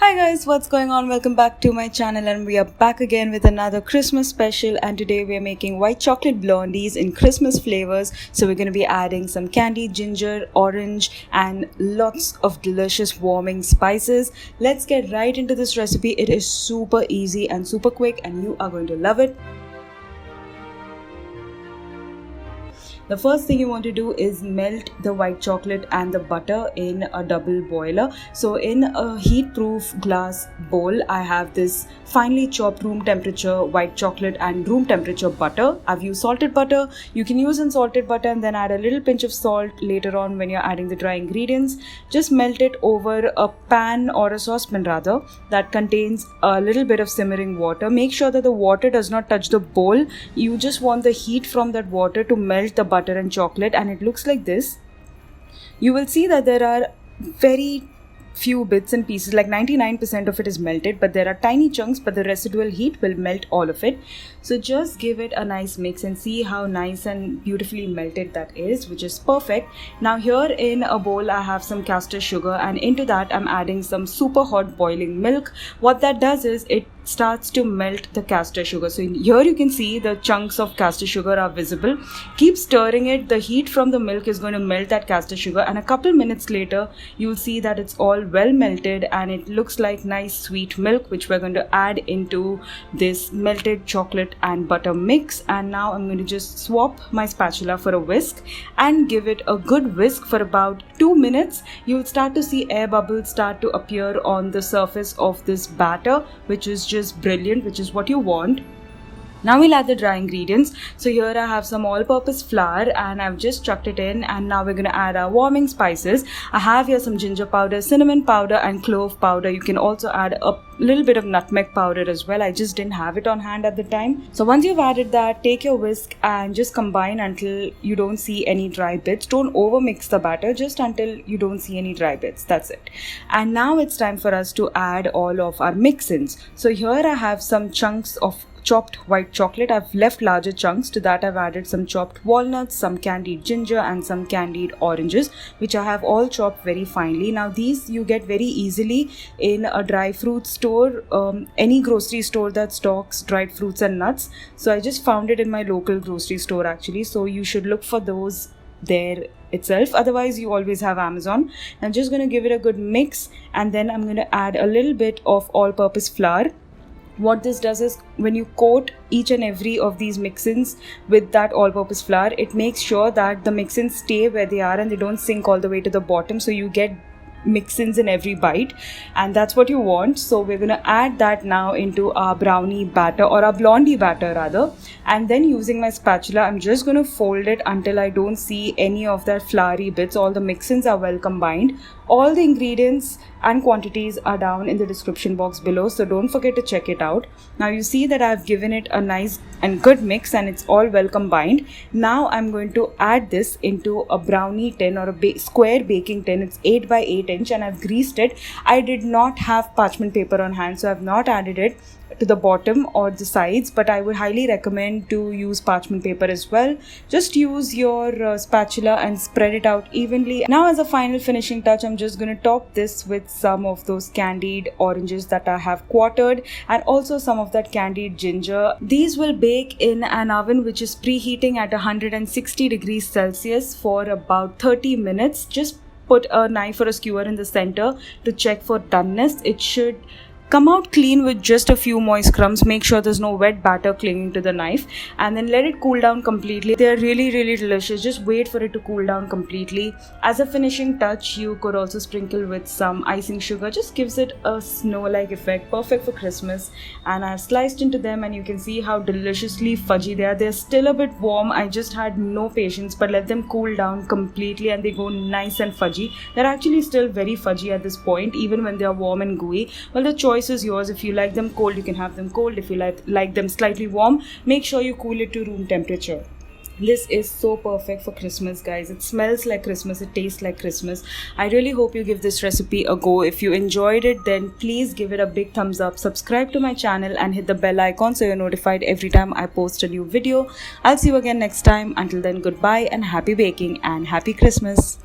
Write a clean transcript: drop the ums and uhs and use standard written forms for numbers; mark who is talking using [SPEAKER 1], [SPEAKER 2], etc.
[SPEAKER 1] Hi guys, what's going on? Welcome back to my channel, and we are back again with another Christmas special. And today we are making white chocolate blondies in Christmas flavors. So we're going to be adding some candied ginger, orange, and lots of delicious warming spices. Let's get right into this recipe. It is super easy and super quick, and you are going to love it. The first thing you want to do is melt the white chocolate and the butter in a double boiler. So in a heat-proof glass bowl, I have this finely chopped room temperature white chocolate and room temperature butter. I've used salted butter. You can use unsalted butter and then add a little pinch of salt later on when you're adding the dry ingredients. Just melt it over a pan or a saucepan rather that contains a little bit of simmering water. Make sure that the water does not touch the bowl. You just want the heat from that water to melt the butter and chocolate, and it looks like this. You will see that there are very few bits and pieces, like 99% of it is melted, but there are tiny chunks, but the residual heat will melt all of it. So just give it a nice mix and see how nice and beautifully melted that is, which is perfect. Now here in a bowl I have some castor sugar, and into that I'm adding some super hot boiling milk. What that does is it starts to melt the castor sugar. So here you can see the chunks of castor sugar are visible. Keep stirring it. The heat from the milk is going to melt that castor sugar, and a couple minutes later you'll see that it's all well melted and it looks like nice sweet milk, which we're going to add into this melted chocolate and butter mix. And now I'm going to just swap my spatula for a whisk and give it a good whisk for about 2 minutes. You'll start to see air bubbles start to appear on the surface of this batter, which is just brilliant, which is what you want. Now we'll add the dry ingredients. So here I have some all-purpose flour and I've just chucked it in, and now we're going to add our warming spices. I have here some ginger powder, cinnamon powder, and clove powder. You can also add a little bit of nutmeg powder as well. I just didn't have it on hand at the time. So once you've added that, take your whisk and just combine until you don't see any dry bits. Don't over mix the batter, just until you don't see any dry bits. That's it. And now it's time for us to add all of our mix-ins. So here I have some chunks of chopped white chocolate. I've left larger chunks. To that I've added some chopped walnuts, some candied ginger, and some candied oranges, which I have all chopped very finely. Now these you get very easily in a dry fruit store, any grocery store that stocks dried fruits and nuts. So I just found it in my local grocery store actually, so you should look for those there itself. Otherwise you always have Amazon. I'm just going to give it a good mix, and then I'm going to add a little bit of all-purpose flour. What this does is when you coat each and every of these mix-ins with that all-purpose flour, it makes sure that the mix-ins stay where they are and they don't sink all the way to the bottom, so you get mix-ins in every bite, and that's what you want. So we're going to add that now into our brownie batter, or our blondie batter rather, and then using my spatula I'm just going to fold it until I don't see any of that floury bits. All the mix-ins are well combined. All the ingredients and quantities are down in the description box below, so don't forget to check it out. Now you see that I've given it a nice and good mix and it's all well combined. Now I'm going to add this into a brownie tin, or a square baking tin. It's 8 by 8 inch and I've greased it. I did not have parchment paper on hand, so I've not added it to the bottom or the sides, but I would highly recommend to use parchment paper as well. Just use your spatula and spread it out evenly. Now as a final finishing touch, I'm just going to top this with some of those candied oranges that I have quartered, and also some of that candied ginger. These will bake in an oven which is preheating at 160 degrees Celsius for about 30 minutes. Just put a knife or a skewer in the center to check for doneness. It should come out clean with just a few moist crumbs. Make sure there's no wet batter clinging to the knife, and then let it cool down completely. They're really delicious. Just wait for it to cool down completely. As a finishing touch, you could also sprinkle with some icing sugar. Just gives it a snow-like effect, perfect for Christmas. And I've sliced into them, and you can see how deliciously fudgy they are. They're still a bit warm. I just had no patience, but let them cool down completely and they go nice and fudgy. They're actually still very fudgy at this point, even when they're warm and gooey. Well, the choice is yours. If you like them cold, you can have them cold. If you like them slightly warm, make sure you cool it to room temperature. This is so perfect for Christmas, guys. It smells like Christmas. It tastes like Christmas. I really hope you give this recipe a go. If you enjoyed it, then please give it a big thumbs up. Subscribe to my channel and hit the bell icon so you're notified every time I post a new video. I'll see you again next time. Until then, goodbye and happy baking and happy Christmas.